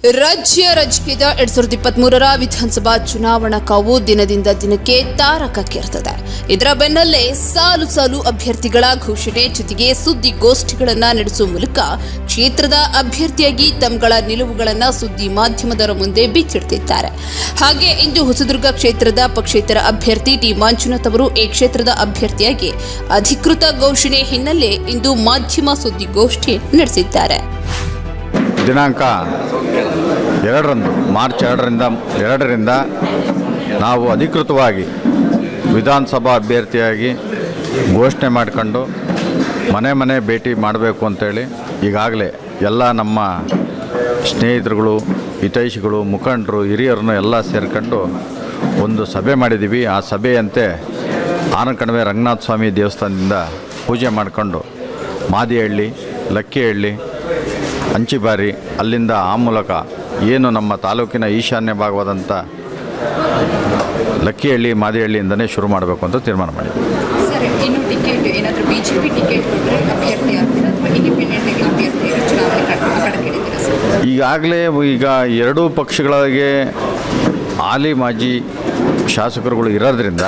ರಾಜ್ಯ ರಾಜಕೀಯದ 2023ರ ವಿಧಾನಸಭಾ ಚುನಾವಣಾ ಕಾವು ದಿನದಿಂದ ದಿನಕ್ಕೆ ತಾರಕಕ್ಕೇರುತ್ತದೆ. ಇದರ ಬೆನ್ನಲ್ಲೇ ಸಾಲು ಸಾಲು ಅಭ್ಯರ್ಥಿಗಳ ಘೋಷಣೆ ಜೊತೆಗೆ ಸುದ್ದಿಗೋಷ್ಠಿಗಳನ್ನು ನಡೆಸುವ ಮೂಲಕ ಕ್ಷೇತ್ರದ ಅಭ್ಯರ್ಥಿಯಾಗಿ ತಮ್ಮಗಳ ನಿಲುವುಗಳನ್ನು ಸುದ್ದಿ ಮಾಧ್ಯಮದವರ ಮುಂದೆ ಬಿಚ್ಚಿಡ್ತಿದ್ದಾರೆ. ಹಾಗೆ ಇಂದು ಹೊಸದುರ್ಗ ಕ್ಷೇತ್ರದ ಪಕ್ಷೇತರ ಅಭ್ಯರ್ಥಿ ಟಿ ಮಂಜುನಾಥ್ ಅವರು ಈ ಕ್ಷೇತ್ರದ ಅಭ್ಯರ್ಥಿಯಾಗಿ ಅಧಿಕೃತ ಘೋಷಣೆ ಹಿನ್ನೆಲೆ ಇಂದು ಮಾಧ್ಯಮ ಸುದ್ದಿಗೋಷ್ಠಿ ನಡೆಸಿದ್ದಾರೆ. ದಿನಾಂಕ 2 ಮಾರ್ಚ್ 2ರಿಂದ ನಾವು ಅಧಿಕೃತವಾಗಿ ವಿಧಾನಸಭಾ ಅಭ್ಯರ್ಥಿಯಾಗಿ ಘೋಷಣೆ ಮಾಡಿಕೊಂಡು ಮನೆ ಭೇಟಿ ಮಾಡಬೇಕು ಅಂತೇಳಿ ಈಗಾಗಲೇ ಎಲ್ಲ ನಮ್ಮ ಸ್ನೇಹಿತರುಗಳು, ಹಿತೈಷಿಗಳು, ಮುಖಂಡರು, ಹಿರಿಯರನ್ನು ಎಲ್ಲ ಸೇರ್ಕೊಂಡು ಒಂದು ಸಭೆ ಮಾಡಿದ್ದೀವಿ. ಆ ಸಭೆಯಂತೆ ಆನಕಣವೆ ರಂಗನಾಥ ಸ್ವಾಮಿ ದೇವಸ್ಥಾನದಿಂದ ಪೂಜೆ ಮಾಡಿಕೊಂಡು ಮಾದಿಹಳ್ಳಿ, ಲಕ್ಕಿಹಳ್ಳಿ, ಅಂಚಿಬಾರಿ, ಅಲ್ಲಿಂದ ಆ ಮೂಲಕ ಏನು ನಮ್ಮ ತಾಲೂಕಿನ ಈಶಾನ್ಯ ಭಾಗವಾದಂಥ ಲಕ್ಕಿಹಳ್ಳಿ, ಮಾದಿಹಳ್ಳಿಯಿಂದನೇ ಶುರು ಮಾಡಬೇಕು ಅಂತ ತೀರ್ಮಾನ ಮಾಡಿದ್ವಿ. ಸರ್, ಇನ್ನು ಟಿಕೆಟ್ ಏನಾದರೂ ಬಿಜೆಪಿ ಟಿಕೆಟ್ ಕೊಟ್ಟರೆ ಅಭ್ಯರ್ಥಿ ಆಗ್ತೀರಾ ಅಥವಾ ಇಂಡಿಪೆಂಡೆಂಟ್ ಆಗಿ ಅಭ್ಯರ್ಥಿ ಚುನಾವಣೆ ಕಣಕ್ಕಿಳಿತೀರಾ ಸರ್? ಈಗಾಗಲೇ ಎರಡೂ ಪಕ್ಷಗಳಿಗೆ ಹಾಲಿ ಮಾಜಿ ಶಾಸಕರುಗಳು ಇರೋದ್ರಿಂದ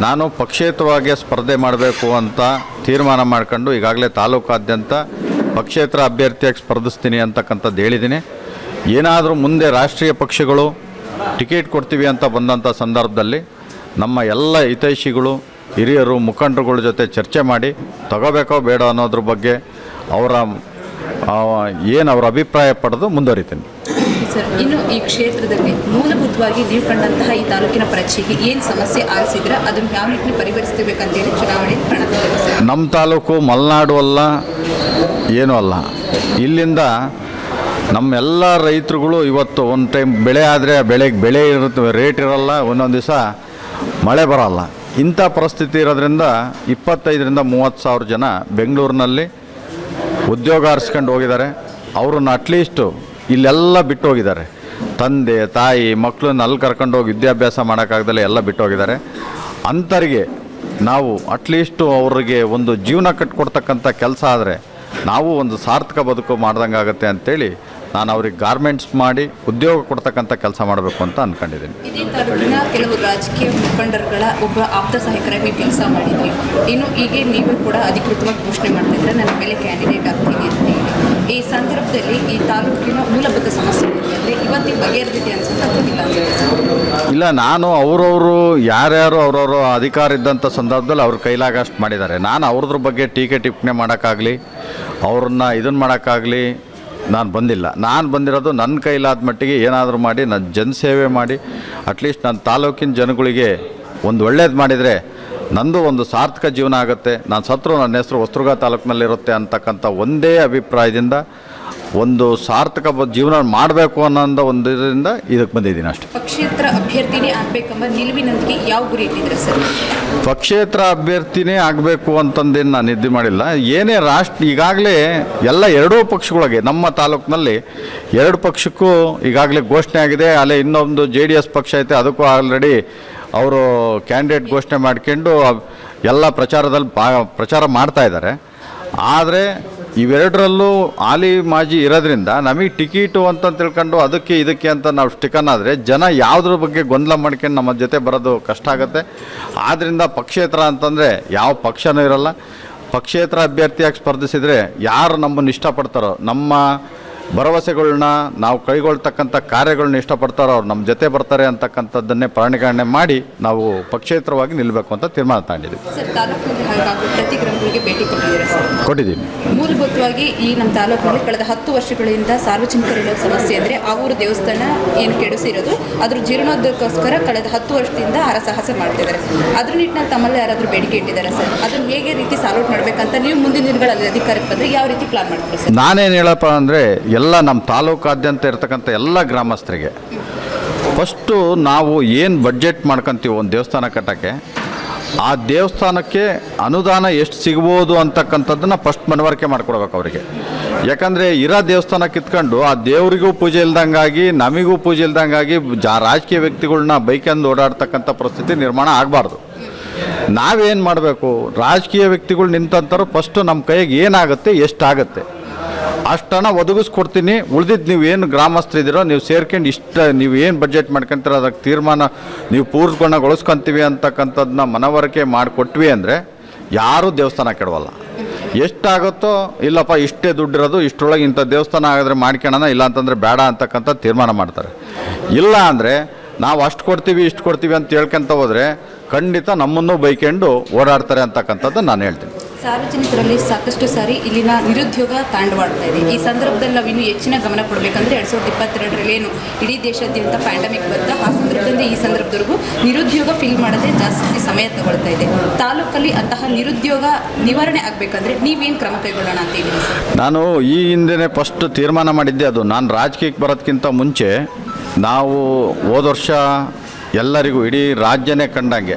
ನಾನು ಪಕ್ಷೇತರವಾಗಿ ಸ್ಪರ್ಧೆ ಮಾಡಬೇಕು ಅಂತ ತೀರ್ಮಾನ ಮಾಡ್ಕೊಂಡು ಈಗಾಗಲೇ ತಾಲೂಕಾದ್ಯಂತ ಪಕ್ಷೇತರ ಅಭ್ಯರ್ಥಿಯಾಗಿ ಸ್ಪರ್ಧಿಸ್ತೀನಿ ಅಂತಕ್ಕಂಥದ್ದು ಹೇಳಿದ್ದೀನಿ. ಏನಾದರೂ ಮುಂದೆ ರಾಷ್ಟ್ರೀಯ ಪಕ್ಷಗಳು ಟಿಕೆಟ್ ಕೊಡ್ತೀವಿ ಅಂತ ಬಂದಂಥ ಸಂದರ್ಭದಲ್ಲಿ ನಮ್ಮ ಎಲ್ಲ ಹಿತೈಷಿಗಳು, ಹಿರಿಯರು, ಮುಖಂಡರುಗಳ ಜೊತೆ ಚರ್ಚೆ ಮಾಡಿ ತಗೋಬೇಕೋ ಬೇಡ ಅನ್ನೋದ್ರ ಬಗ್ಗೆ ಅವರ ಅಭಿಪ್ರಾಯ ಪಡೆದು ಮುಂದುವರಿತೀನಿ. ಸರ್, ಇನ್ನು ಈ ಕ್ಷೇತ್ರದಲ್ಲಿ ಮೂಲಭೂತವಾಗಿ ನೀವು ಕಂಡಂತಹ ಈ ತಾಲೂಕಿನ ಪ್ರಜೆಗೆ ಏನು ಸಮಸ್ಯೆ ಆಲಿಸಿದ್ರೆ ಅದನ್ನು ಯಾವ ನಿಟ್ಟಿನಲ್ಲಿ ಪರಿಹರಿಸಬೇಕಂತೇಳಿ ಚುನಾವಣೆ ಕಣಕ್ಕಿಳಿದಿದೆ. ನಮ್ಮ ತಾಲೂಕು ಮಲೆನಾಡು ಅಲ್ಲ, ಏನೂ ಅಲ್ಲ. ಇಲ್ಲಿಂದ ನಮ್ಮೆಲ್ಲ ರೈತರುಗಳು ಇವತ್ತು ಒಂದು ಟೈಮ್ ಬೆಳೆ ಆದರೆ ಬೆಳೆ ಇರುತ್ತೆ, ರೇಟ್ ಇರೋಲ್ಲ, ಒಂದೊಂದು ದಿವಸ ಮಳೆ ಬರೋಲ್ಲ. ಇಂಥ ಪರಿಸ್ಥಿತಿ ಇರೋದ್ರಿಂದ 25,000 to 30,000 ಜನ ಬೆಂಗಳೂರಿನಲ್ಲಿ ಉದ್ಯೋಗ ಆರಿಸ್ಕೊಂಡು ಹೋಗಿದ್ದಾರೆ. ಅವ್ರನ್ನ ಅಟ್ಲೀಸ್ಟು ಇಲ್ಲೆಲ್ಲ ಬಿಟ್ಟು ಹೋಗಿದ್ದಾರೆ. ತಂದೆ ತಾಯಿ ಮಕ್ಕಳನ್ನ ಅಲ್ಲಿ ಕರ್ಕೊಂಡು ಹೋಗಿ ವಿದ್ಯಾಭ್ಯಾಸ ಮಾಡೋಕ್ಕಾಗ್ದಲೇ ಎಲ್ಲ ಬಿಟ್ಟು ಹೋಗಿದ್ದಾರೆ. ಅಂಥವ್ರಿಗೆ ನಾವು ಅಟ್ಲೀಸ್ಟು ಅವ್ರಿಗೆ ಒಂದು ಜೀವನ ಕಟ್ಕೊಡ್ತಕ್ಕಂಥ ಕೆಲಸ ಆದರೆ ನಾವು ಒಂದು ಸಾರ್ಥಕ ಬದುಕು ಮಾಡ್ದಂಗೆ ಆಗುತ್ತೆ ಅಂಥೇಳಿ ನಾನು ಅವ್ರಿಗೆ ಗಾರ್ಮೆಂಟ್ಸ್ ಮಾಡಿ ಉದ್ಯೋಗ ಕೊಡ್ತಕ್ಕಂಥ ಕೆಲಸ ಮಾಡಬೇಕು ಅಂತ ಅಂದ್ಕೊಂಡಿದ್ದೀನಿ. ಇದೇ ತಾಲೂಕಿನ ಕೆಲವು ರಾಜಕೀಯ ಮುಖಂಡರುಗಳ ಒಬ್ಬ ಆಪ್ತ ಸಹಾಯಕರಾಗಿ ಕೆಲಸ ಮಾಡಿದ್ವಿ. ಇನ್ನು ಹೀಗೆ ನೀವು ಕೂಡ ಅಧಿಕೃತವಾಗಿ ಘೋಷಣೆ ಮಾಡ್ತಿದ್ರೆ ನನ್ನ ಮೇಲೆ ಕ್ಯಾಂಡಿಡೇಟ್ ಆಗ್ತೀನಿ ಅಂತ ಹೇಳಿ ಈ ಸಂದರ್ಭದಲ್ಲಿ ಈ ತಾಲೂಕಿನ ಮೂಲಭೂತ ಸಮಸ್ಯೆ ಇವತ್ತಿಗೆ ಬಗೆಹರಿದಿದೆ ಅನ್ಸುತ್ತಿಲ್ಲ. ಇಲ್ಲ, ನಾನು ಅವರವರು ಯಾರ್ಯಾರು ಅವ್ರವರು ಅಧಿಕಾರ ಇದ್ದಂಥ ಸಂದರ್ಭದಲ್ಲಿ ಅವ್ರ ಕೈಲಾಗಷ್ಟು ಮಾಡಿದ್ದಾರೆ. ನಾನು ಅವ್ರದ್ರ ಬಗ್ಗೆ ಟೀಕೆ ಟಿಪ್ಪಣೆ ಮಾಡೋಕ್ಕಾಗಲಿ, ಅವ್ರನ್ನ ಇದನ್ನು ಮಾಡೋಕ್ಕಾಗಲಿ ನಾನು ಬಂದಿಲ್ಲ. ನಾನು ಬಂದಿರೋದು ನನ್ನ ಕೈಲಾದ ಮಟ್ಟಿಗೆ ಏನಾದರೂ ಮಾಡಿ ನನ್ನ ಜನಸೇವೆ ಮಾಡಿ ಅಟ್ಲೀಸ್ಟ್ ನನ್ನ ತಾಲೂಕಿನ ಜನಗಳಿಗೆ ಒಂದು ಒಳ್ಳೇದು ಮಾಡಿದರೆ ನಂದು ಒಂದು ಸಾರ್ಥಕ ಜೀವನ ಆಗುತ್ತೆ. ನಾನು ಸತ್ರು ನನ್ನ ಹೆಸರು ಹೊಸದುರ್ಗ ತಾಲೂಕಿನಲ್ಲಿರುತ್ತೆ ಅಂತಕ್ಕಂಥ ಒಂದೇ ಅಭಿಪ್ರಾಯದಿಂದ ಒಂದು ಸಾರ್ಥಕ ಜೀವನ ಮಾಡಬೇಕು ಅನ್ನೋ ಒಂದು ಇದರಿಂದ ಇದಕ್ಕೆ ಬಂದಿದ್ದೀನಿ ಅಷ್ಟೇ. ಪಕ್ಷೇತರ ಅಭ್ಯರ್ಥಿನೇ ಆಗಬೇಕೆಂಬ ನಿಲುವಿನೊಂದಿಗೆ ಯಾವ ಗುರಿ ಇಟ್ಟಿದ್ರೆ ಸರ್? ಪಕ್ಷೇತರ ಅಭ್ಯರ್ಥಿನೇ ಆಗಬೇಕು ಅಂತಂದೇನು ನಾನು ನಿದ್ದೆ ಮಾಡಿಲ್ಲ. ಏನೇ ಈಗಾಗಲೇ ಎಲ್ಲ ಎರಡೂ ಪಕ್ಷಗಳಿಗೆ ನಮ್ಮ ತಾಲೂಕಿನಲ್ಲಿ 2 ಪಕ್ಷಕ್ಕೂ ಈಗಾಗಲೇ ಘೋಷಣೆ ಆಗಿದೆ. ಅಲ್ಲೇ ಇನ್ನೊಂದು JDS ಪಕ್ಷ ಐತೆ, ಅದಕ್ಕೂ ಆಲ್ರೆಡಿ ಅವರು ಕ್ಯಾಂಡಿಡೇಟ್ ಘೋಷಣೆ ಮಾಡ್ಕೊಂಡು ಎಲ್ಲ ಪ್ರಚಾರ ಮಾಡ್ತಾ ಇದ್ದಾರೆ. ಆದರೆ ಇವೆರಡರಲ್ಲೂ ಹಾಲಿ ಮಾಜಿ ಇರೋದ್ರಿಂದ ನಮಗೆ ಟಿಕೆಟು ಅಂತ ತಿಳ್ಕೊಂಡು ಅದಕ್ಕೆ ಇದಕ್ಕೆ ಅಂತ ನಾವು ಸ್ಟಿಕನ್ ಆದರೆ ಜನ ಯಾವುದ್ರ ಬಗ್ಗೆ ಗೊಂದಲ ಮಾಡ್ಕೊಂಡು ನಮ್ಮ ಜೊತೆ ಬರೋದು ಕಷ್ಟ ಆಗುತ್ತೆ. ಆದ್ದರಿಂದ ಪಕ್ಷೇತರ ಅಂತಂದರೆ ಯಾವ ಪಕ್ಷನೂ ಇರೋಲ್ಲ. ಪಕ್ಷೇತರ ಅಭ್ಯರ್ಥಿಯಾಗಿ ಸ್ಪರ್ಧಿಸಿದರೆ ಯಾರು ನಮ್ಮನ್ನು ಇಷ್ಟಪಡ್ತಾರೋ, ನಮ್ಮ ಭರವಸೆಗಳನ್ನ ನಾವು ಕೈಗೊಳ್ತಕ್ಕಂಥ ಕಾರ್ಯಗಳನ್ನ ಇಷ್ಟಪಡ್ತಾರೋ ಅವ್ರು ನಮ್ಮ ಜೊತೆ ಬರ್ತಾರೆ ಅಂತಕ್ಕಂಥದ್ದನ್ನೇ ಪರಿಗಣನೆ ಮಾಡಿ ನಾವು ಪಕ್ಷೇತರವಾಗಿ ನಿಲ್ಲಬೇಕು ಅಂತ ತೀರ್ಮಾನ ತಗೊಂಡಿದ್ದೀವಿ. ಕೊಟ್ಟಿದ್ದೀನಿ. ಮೂಲಭೂತವಾಗಿ ಈ ನಮ್ಮ ತಾಲೂಕಿನಲ್ಲಿ ಕಳೆದ 10 ವರ್ಷಗಳಿಂದ ಸಾರ್ವಜನಿಕರ ಸಮಸ್ಯೆ ಅಂದರೆ ಆ ಊರು ದೇವಸ್ಥಾನ ಏನು ಕೆಡಿಸಿರೋದು ಅದ್ರ ಜೀರ್ಣೋದ್ಧಕ್ಕೋಸ್ಕರ ಕಳೆದ 10 ವರ್ಷದಿಂದ ಹರಸಾಹಸ ಮಾಡ್ತಿದ್ದಾರೆ. ಅದ್ರ ನಿಟ್ಟಿನಲ್ಲಿ ತಮ್ಮಲ್ಲಿ ಯಾರಾದರೂ ಬೇಡಿಕೆ ಇಟ್ಟಿದ್ದಾರೆ ಸರ್? ಅದನ್ನು ಹೇಗೆ ರೀತಿ ಸಾಲ್ವ್ ಮಾಡಬೇಕಂತ ನೀವು ಮುಂದಿನ ದಿನಗಳಲ್ಲಿ ಅಧಿಕಾರಕ್ಕೆ ಬಂದರೆ ಯಾವ ರೀತಿ ಪ್ಲಾನ್ ಮಾಡ್ತೀರಿ ಸರ್? ನಾನೇನು ಹೇಳಪ್ಪ ಅಂದರೆ ಎಲ್ಲ ನಮ್ಮ ತಾಲೂಕಾದ್ಯಂತ ಇರ್ತಕ್ಕಂಥ ಎಲ್ಲ ಗ್ರಾಮಸ್ಥರಿಗೆ ಫಸ್ಟು ನಾವು ಏನು ಬಡ್ಜೆಟ್ ಮಾಡ್ಕೊತೀವಿ ಒಂದು ದೇವಸ್ಥಾನ ಕಟ್ಟೋಕ್ಕೆ, ಆ ದೇವಸ್ಥಾನಕ್ಕೆ ಅನುದಾನ ಎಷ್ಟು ಸಿಗ್ಬೋದು ಅಂತಕ್ಕಂಥದ್ದನ್ನು ಫಸ್ಟ್ ಮನವರಿಕೆ ಮಾಡ್ಕೊಡ್ಬೇಕು ಅವರಿಗೆ. ಯಾಕಂದರೆ ಇರೋ ದೇವಸ್ಥಾನ ಕಿತ್ಕೊಂಡು ಆ ದೇವರಿಗೂ ಪೂಜೆ ಇಲ್ದಂಗಾಗಿ ನಮಗೂ ಪೂಜೆ ಇಲ್ದಂಗಾಗಿ ರಾಜಕೀಯ ವ್ಯಕ್ತಿಗಳನ್ನ ಬೈಕಂದು ಓಡಾಡ್ತಕ್ಕಂಥ ಪರಿಸ್ಥಿತಿ ನಿರ್ಮಾಣ ಆಗಬಾರ್ದು. ನಾವೇನು ಮಾಡಬೇಕು, ರಾಜಕೀಯ ವ್ಯಕ್ತಿಗಳು ನಿಂತಂಥವ್ರು ಫಸ್ಟು ನಮ್ಮ ಕೈಗೆ ಏನಾಗುತ್ತೆ, ಎಷ್ಟಾಗುತ್ತೆ ಅಷ್ಟು ಹಣ ಒದಗಿಸ್ಕೊಡ್ತೀನಿ. ಉಳಿದಿದ್ದು ನೀವು ಏನು ಗ್ರಾಮಸ್ಥರಿದ್ದೀರೋ ನೀವು ಸೇರ್ಕೊಂಡು ನೀವು ಏನು ಬಡ್ಜೆಟ್ ಮಾಡ್ಕೊಂತೀರೋ ಅದಕ್ಕೆ ತೀರ್ಮಾನ ನೀವು ಪೂರ್ಣಗೊಳಿಸ್ಕೊತೀವಿ ಅಂತಕ್ಕಂಥದ್ದನ್ನ ಮನವರಿಕೆ ಮಾಡಿಕೊಟ್ವಿ ಅಂದರೆ ಯಾರೂ ದೇವಸ್ಥಾನ ಕೆಡವಲ್ಲ. ಎಷ್ಟಾಗುತ್ತೋ ಇಲ್ಲಪ್ಪ ಇಷ್ಟೇ ದುಡ್ಡಿರೋದು ಇಷ್ಟರೊಳಗೆ ಇಂಥ ದೇವಸ್ಥಾನ ಆಗಿದ್ರೆ ಮಾಡ್ಕೊಳ್ಳೋಣ, ಇಲ್ಲ ಅಂತಂದರೆ ಬೇಡ ಅಂತಕ್ಕಂಥ ತೀರ್ಮಾನ ಮಾಡ್ತಾರೆ. ಇಲ್ಲ ಅಂದರೆ ನಾವು ಅಷ್ಟು ಕೊಡ್ತೀವಿ ಇಷ್ಟು ಕೊಡ್ತೀವಿ ಅಂತ ಹೇಳ್ಕೊಂತ ಹೋದರೆ ಖಂಡಿತ ನಮ್ಮನ್ನು ಬೈಕೊಂಡು ಓಡಾಡ್ತಾರೆ ಅಂತಕ್ಕಂಥದ್ದು ನಾನು ಹೇಳ್ತೀನಿ. ಸಾರ್ವಜನಿಕರಲ್ಲಿ ಸಾಕಷ್ಟು ಸಾರಿ ಇಲ್ಲಿನ ನಿರುದ್ಯೋಗ ತಾಂಡವಾಡ್ತಾ ಇದೆ. ಈ ಸಂದರ್ಭದಲ್ಲಿ ನಾವು ಇನ್ನೂ ಹೆಚ್ಚಿನ ಗಮನ ಕೊಡಬೇಕಂದ್ರೆ 2022ರಲ್ಲಿ ಏನು ಇಡೀ ದೇಶಾದ್ಯಂತ ಪ್ಯಾಂಡಮಿಕ್ ಬಂದ ಆ ಸಂದರ್ಭದಿಂದ ಈ ಸಂದರ್ಭದವರೆಗೂ ನಿರುದ್ಯೋಗ ಫೀಲ್ ಮಾಡೋದೇ ಜಾಸ್ತಿ ಸಮಯ ತಗೊಳ್ತಾ ಇದೆ. ತಾಲೂಕಲ್ಲಿ ಅಂತಹ ನಿರುದ್ಯೋಗ ನಿವಾರಣೆ ಆಗಬೇಕಂದ್ರೆ ನೀವೇನು ಕ್ರಮ ಕೈಗೊಳ್ಳೋಣ ಅಂತ ಇದ್ದೀನಿ ಸರ್? ನಾನು ಈ ಹಿಂದೆನೇ ಫಸ್ಟ್ ತೀರ್ಮಾನ ಮಾಡಿದ್ದೆ. ಅದು ನಾನು ರಾಜಕೀಯಕ್ಕೆ ಬರೋದಕ್ಕಿಂತ ಮುಂಚೆ ನಾವು ಹೋದ ವರ್ಷ ಎಲ್ಲರಿಗೂ ಇಡೀ ರಾಜ್ಯನೇ ಕಂಡಂಗೆ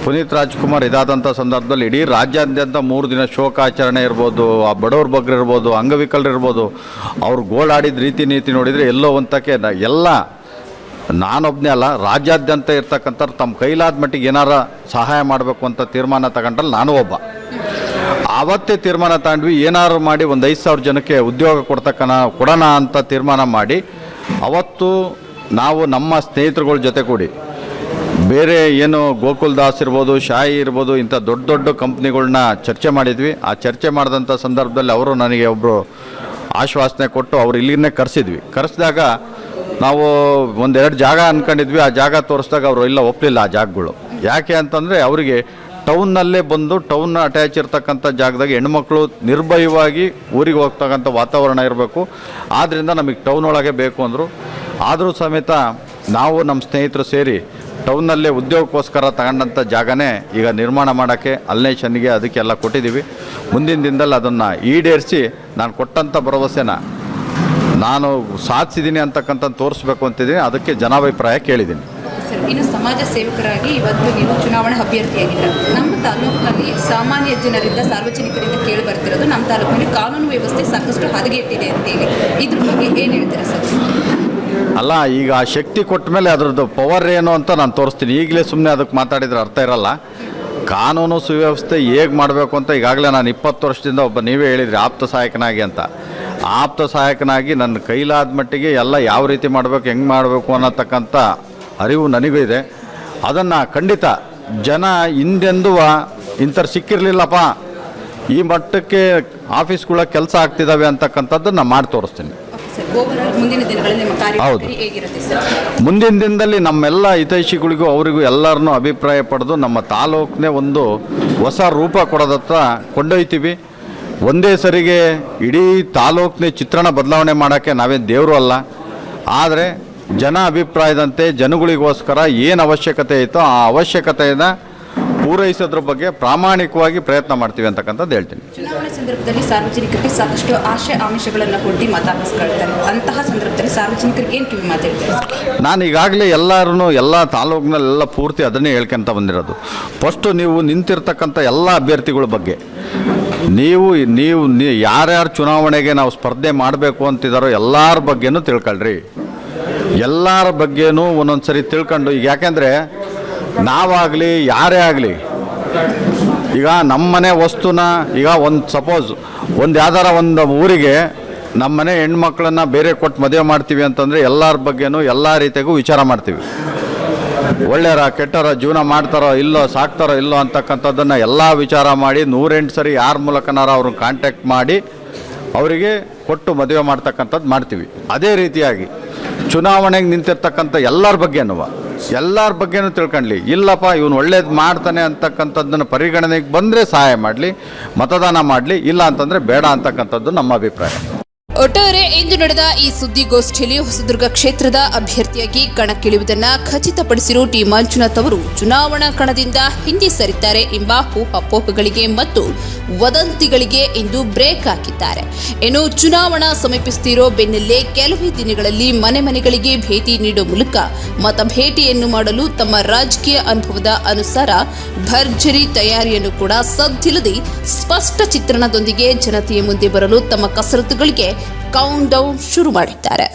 ಪುನೀತ್ ರಾಜ್ಕುಮಾರ್ ಇದಾದಂಥ ಸಂದರ್ಭದಲ್ಲಿ ಇಡೀ ರಾಜ್ಯಾದ್ಯಂತ 3 ದಿನ ಶೋಕಾಚರಣೆ ಇರ್ಬೋದು, ಆ ಬಡವ್ರ ಬಗ್ಗೆ ಇರ್ಬೋದು, ಅಂಗವಿಕಲರು ಇರ್ಬೋದು, ಅವ್ರು ಗೋಳಾಡಿದ ರೀತಿ ನೀತಿ ನೋಡಿದರೆ ಎಲ್ಲೋ ಒಂತಕ್ಕೆ ಎಲ್ಲ ನಾನೊಬ್ಬನೇ ಅಲ್ಲ ರಾಜ್ಯಾದ್ಯಂತ ಇರ್ತಕ್ಕಂಥವ್ರು ತಮ್ಮ ಕೈಲಾದ ಮಟ್ಟಿಗೆ ಏನಾರ ಸಹಾಯ ಮಾಡಬೇಕು ಅಂತ ತೀರ್ಮಾನ ತಗೊಂಡ್ರಲ್ಲಿ ನಾನು ಒಬ್ಬ. ಆವತ್ತೇ ತೀರ್ಮಾನ ತಗೊಂಡ್ವಿ, ಏನಾರು ಮಾಡಿ ಒಂದು 5,000 ಜನಕ್ಕೆ ಉದ್ಯೋಗ ಕೊಡೋಣ ಅಂತ ತೀರ್ಮಾನ ಮಾಡಿ ಅವತ್ತು ನಾವು ನಮ್ಮ ಸ್ನೇಹಿತರುಗಳ ಜೊತೆ ಕೂಡಿ ಬೇರೆ ಏನು ಗೋಕುಲ್ ದಾಸ್ ಇರ್ಬೋದು, ಶಾಯಿ ಇರ್ಬೋದು, ಇಂಥ ದೊಡ್ಡ ದೊಡ್ಡ ಕಂಪ್ನಿಗಳ್ನ ಚರ್ಚೆ ಮಾಡಿದ್ವಿ. ಆ ಚರ್ಚೆ ಮಾಡಿದಂಥ ಸಂದರ್ಭದಲ್ಲಿ ಅವರು ನನಗೆ ಒಬ್ಬರು ಆಶ್ವಾಸನೆ ಕೊಟ್ಟು ಅವ್ರು ಇಲ್ಲಿನೇ ಕರೆಸಿದಾಗ ನಾವು 1-2 ಜಾಗ ಅಂದ್ಕೊಂಡಿದ್ವಿ. ಆ ಜಾಗ ತೋರಿಸಿದಾಗ ಅವರು ಇಲ್ಲ ಒಪ್ಪಲಿಲ್ಲ ಆ ಜಾಗಗಳು. ಯಾಕೆ ಅಂತಂದರೆ ಅವರಿಗೆ ಟೌನ್ನಲ್ಲೇ ಬಂದು ಟೌನ್ ಅಟ್ಯಾಚ್ ಇರ್ತಕ್ಕಂಥ ಜಾಗದಾಗ ಹೆಣ್ಮಕ್ಳು ನಿರ್ಭಯವಾಗಿ ಊರಿಗೆ ಹೋಗ್ತಕ್ಕಂಥ ವಾತಾವರಣ ಇರಬೇಕು, ಆದ್ದರಿಂದ ನಮಗೆ ಟೌನ್ ಒಳಗೆ ಬೇಕು ಅಂದರು. ಆದರೂ ಸಮೇತ ನಾವು ನಮ್ಮ ಸ್ನೇಹಿತರು ಸೇರಿ ಟೌನ್ನಲ್ಲೇ ಉದ್ಯೋಗಕ್ಕೋಸ್ಕರ ತಗೊಂಡಂಥ ಜಾಗನೇ ಈಗ ನಿರ್ಮಾಣ ಮಾಡೋಕ್ಕೆ ಅಲ್ನೇಷನ್ಗೆ ಅದಕ್ಕೆಲ್ಲ ಕೊಟ್ಟಿದ್ದೀವಿ. ಮುಂದಿನ ದಿನದಲ್ಲಿ ಅದನ್ನು ಈಡೇರಿಸಿ ನಾನು ಕೊಟ್ಟಂಥ ಭರವಸೆನ ನಾನು ಸಾಧಿಸಿದ್ದೀನಿ ಅಂತಕ್ಕಂಥ ತೋರಿಸ್ಬೇಕು ಅಂತಿದ್ದೀನಿ. ಅದಕ್ಕೆ ಜನಾಭಿಪ್ರಾಯ ಕೇಳಿದ್ದೀನಿ. ಸರ್, ಇನ್ನು ಸಮಾಜ ಸೇವಕರಾಗಿ ಇವತ್ತು ನೀವು ಚುನಾವಣಾ ಅಭ್ಯರ್ಥಿಯಾಗಿಲ್ಲ. ನಮ್ಮ ತಾಲೂಕಿನಲ್ಲಿ ಸಾಮಾನ್ಯ ಜನರಿಂದ ಸಾರ್ವಜನಿಕರಿಂದ ಕೇಳಿ ಬರ್ತಿರೋದು ನಮ್ಮ ತಾಲೂಕಿನಲ್ಲಿ ಕಾನೂನು ವ್ಯವಸ್ಥೆ ಸಾಕಷ್ಟು ಹದಗೆಟ್ಟಿದೆ ಅಂತೇಳಿ. ಇದ್ರ ಬಗ್ಗೆ ಏನು ಹೇಳ್ತೀರಾ ಸರ್? ಅಲ್ಲ, ಈಗ ಆ ಶಕ್ತಿ ಕೊಟ್ಟ ಮೇಲೆ ಅದರದ್ದು ಪವರ್ ಏನು ಅಂತ ನಾನು ತೋರಿಸ್ತೀನಿ. ಈಗಲೇ ಸುಮ್ಮನೆ ಅದಕ್ಕೆ ಮಾತಾಡಿದ್ರೆ ಅರ್ಥ ಇರಲ್ಲ. ಕಾನೂನು ಸುವ್ಯವಸ್ಥೆ ಹೇಗೆ ಮಾಡಬೇಕು ಅಂತ ಈಗಾಗಲೇ ನಾನು 20 ವರ್ಷದಿಂದ ನೀವೇ ಹೇಳಿದ್ರಿ ಆಪ್ತ ಸಹಾಯಕನಾಗಿ ಅಂತ. ಆಪ್ತ ಸಹಾಯಕನಾಗಿ ನನ್ನ ಕೈಲಾದ ಮಟ್ಟಿಗೆ ಎಲ್ಲ ಯಾವ ರೀತಿ ಮಾಡಬೇಕು, ಹೆಂಗೆ ಮಾಡಬೇಕು ಅನ್ನತಕ್ಕಂಥ ಅರಿವು ನನಗೂ ಇದೆ. ಅದನ್ನು ಖಂಡಿತ ಜನ ಹಿಂದೆಂದೂ ಇಂಥವ್ರು ಸಿಕ್ಕಿರಲಿಲ್ಲಪ್ಪ, ಈ ಮಟ್ಟಕ್ಕೆ ಆಫೀಸ್ಗಳ ಕೆಲಸ ಆಗ್ತಿದ್ದಾವೆ ಅಂತಕ್ಕಂಥದ್ದನ್ನು ಮಾಡಿ ತೋರಿಸ್ತೀನಿ. ಹೌದು, ಮುಂದಿನ ದಿನದಲ್ಲಿ ನಮ್ಮೆಲ್ಲ ಹಿತೈಷಿಗಳಿಗೂ ಅವರಿಗೂ ಎಲ್ಲರನ್ನೂ ಅಭಿಪ್ರಾಯ ಪಡೆದು ನಮ್ಮ ತಾಲೂಕನ್ನೇ ಒಂದು ಹೊಸ ರೂಪ ಕೊಡೋದತ್ತ ಕೊಂಡೊಯ್ತೀವಿ. ಒಂದೇ ಸರಿಗೆ ಇಡೀ ತಾಲೂಕನ್ನೇ ಚಿತ್ರಣ ಬದಲಾವಣೆ ಮಾಡೋಕ್ಕೆ ನಾವೇನು ದೇವರು ಅಲ್ಲ. ಆದರೆ ಜನ ಅಭಿಪ್ರಾಯದಂತೆ ಜನಗಳಿಗೋಸ್ಕರ ಏನು ಅವಶ್ಯಕತೆ ಐತೋ ಆ ಅವಶ್ಯಕತೆಯನ್ನು ಪೂರೈಸೋದ್ರ ಬಗ್ಗೆ ಪ್ರಾಮಾಣಿಕವಾಗಿ ಪ್ರಯತ್ನ ಮಾಡ್ತೀವಿ ಅಂತಕ್ಕಂಥದ್ದು ಹೇಳ್ತೀನಿ. ಚುನಾವಣೆ ಸಂದರ್ಭದಲ್ಲಿ ಸಾರ್ವಜನಿಕರಿಗೆ ಸಾಕಷ್ಟು ಆಶೆ ಆಮಿಷಗಳನ್ನು ಕೊಟ್ಟು ಮತ ಹಾಕಿಸ್ಕೊಳ್ತಾರೆ. ಅಂತಹ ಸಂದರ್ಭದಲ್ಲಿ ಸಾರ್ವಜನಿಕರಿಗೆ ಏನು ಕಿವಿ ಮಾತಾಡ್ತಾರೆ? ನಾನು ಈಗಾಗಲೇ ಎಲ್ಲ ತಾಲೂಕಿನಲ್ಲೆಲ್ಲ ಪೂರ್ತಿ ಅದನ್ನೇ ಹೇಳ್ಕೊಂತ ಬಂದಿರೋದು. ಫಸ್ಟು ನೀವು ನಿಂತಿರ್ತಕ್ಕಂಥ ಎಲ್ಲ ಅಭ್ಯರ್ಥಿಗಳ ಬಗ್ಗೆ ನೀವು ಯಾರ್ಯಾರು ಚುನಾವಣೆಗೆ ನಾವು ಸ್ಪರ್ಧೆ ಮಾಡಬೇಕು ಅಂತಿದ್ದಾರೋ ಎಲ್ಲರ ಬಗ್ಗೆನೂ ತಿಳ್ಕೊಳ್ರಿ. ಎಲ್ಲರ ಬಗ್ಗೆನೂ ಒಂದೊಂದು ಸರಿ ತಿಳ್ಕೊಂಡು, ಈಗ ಯಾಕೆಂದರೆ ನಾವಾಗಲಿ ಯಾರೇ ಆಗಲಿ ಈಗ ನಮ್ಮನೆ ವಸ್ತುನ ಈಗ ಸಪೋಸ್ ಯಾವ್ದಾರ ಒಂದು ಊರಿಗೆ ನಮ್ಮನೆ ಹೆಣ್ಮಕ್ಳನ್ನ ಬೇರೆ ಕೊಟ್ಟು ಮದುವೆ ಮಾಡ್ತೀವಿ ಅಂತಂದರೆ ಎಲ್ಲರ ಬಗ್ಗೆನೂ ಎಲ್ಲ ರೀತಿಯಾಗೂ ವಿಚಾರ ಮಾಡ್ತೀವಿ. ಒಳ್ಳೆಯರ ಕೆಟ್ಟರ ಜೀವನ ಮಾಡ್ತಾರೋ ಇಲ್ಲೋ, ಸಾಕ್ತಾರೋ ಇಲ್ಲೋ ಅಂತಕ್ಕಂಥದ್ದನ್ನು ಎಲ್ಲ ವಿಚಾರ ಮಾಡಿ 108 ಸರಿ ಯಾರ ಮೂಲಕನಾರ ಅವ್ರನ್ನ ಕಾಂಟ್ಯಾಕ್ಟ್ ಮಾಡಿ ಅವರಿಗೆ ಕೊಟ್ಟು ಮದುವೆ ಮಾಡ್ತಕ್ಕಂಥದ್ದು ಮಾಡ್ತೀವಿ. ಅದೇ ರೀತಿಯಾಗಿ ಚುನಾವಣೆಗೆ ನಿಂತಿರ್ತಕ್ಕಂಥ ಎಲ್ಲರ ಬಗ್ಗೆನೂ ತಿಳ್ಕೊಳ್ಳಿ. ಇಲ್ಲಪ್ಪ ಇವನು ಒಳ್ಳೇದು ಮಾಡ್ತಾನೆ ಅಂತಕ್ಕಂಥದ್ದನ್ನು ಪರಿಗಣನೆಗೆ ಬಂದರೆ ಸಹಾಯ ಮಾಡಲಿ, ಮತದಾನ ಮಾಡಲಿ, ಇಲ್ಲ ಅಂತಂದರೆ ಬೇಡ ಅಂತಕ್ಕಂಥದ್ದು ನಮ್ಮ ಅಭಿಪ್ರಾಯ. ಒಟ್ಟಾರೆ ಇಂದು ನಡೆದ ಈ ಸುದ್ದಿಗೋಷ್ಠಿಯಲ್ಲಿ ಹೊಸದುರ್ಗ ಕ್ಷೇತ್ರದ ಅಭ್ಯರ್ಥಿಯಾಗಿ ಕಣಕ್ಕಿಳಿಯುವುದನ್ನು ಖಚಿತಪಡಿಸಿರುವ ಟಿ ಮಂಜುನಾಥ್ ಅವರು ಚುನಾವಣಾ ಕಣದಿಂದ ಹಿಂದೆ ಸರಿತಾರೆ ಎಂಬ ಊಹಾಪೋಹಗಳಿಗೆ ಮತ್ತು ವದಂತಿಗಳಿಗೆ ಇಂದು ಬ್ರೇಕ್ ಹಾಕಿದ್ದಾರೆ. ಇನ್ನು ಚುನಾವಣಾ ಸಮೀಪಿಸುತ್ತಿರೋ ಬೆನ್ನಲ್ಲೇ ಕೆಲವೇ ದಿನಗಳಲ್ಲಿ ಮನೆಗಳಿಗೆ ಭೇಟಿ ನೀಡುವ ಮೂಲಕ ಮತ ಭೇಟಿಯನ್ನು ಮಾಡಲು ತಮ್ಮ ರಾಜಕೀಯ ಅನುಭವದ ಅನುಸಾರ ಭರ್ಜರಿ ತಯಾರಿಯನ್ನು ಕೂಡ ಸದ್ದಿಲ್ಲದೆ ಸ್ಪಷ್ಟ ಚಿತ್ರಣದೊಂದಿಗೆ ಜನತೆಯ ಮುಂದೆ ಬರಲು ತಮ್ಮ ಕಸರತ್ತುಗಳಿಗೆ ಕೌಂಟ್ ಡೌನ್ ಶುರು ಮಾಡಿದ್ದಾರೆ.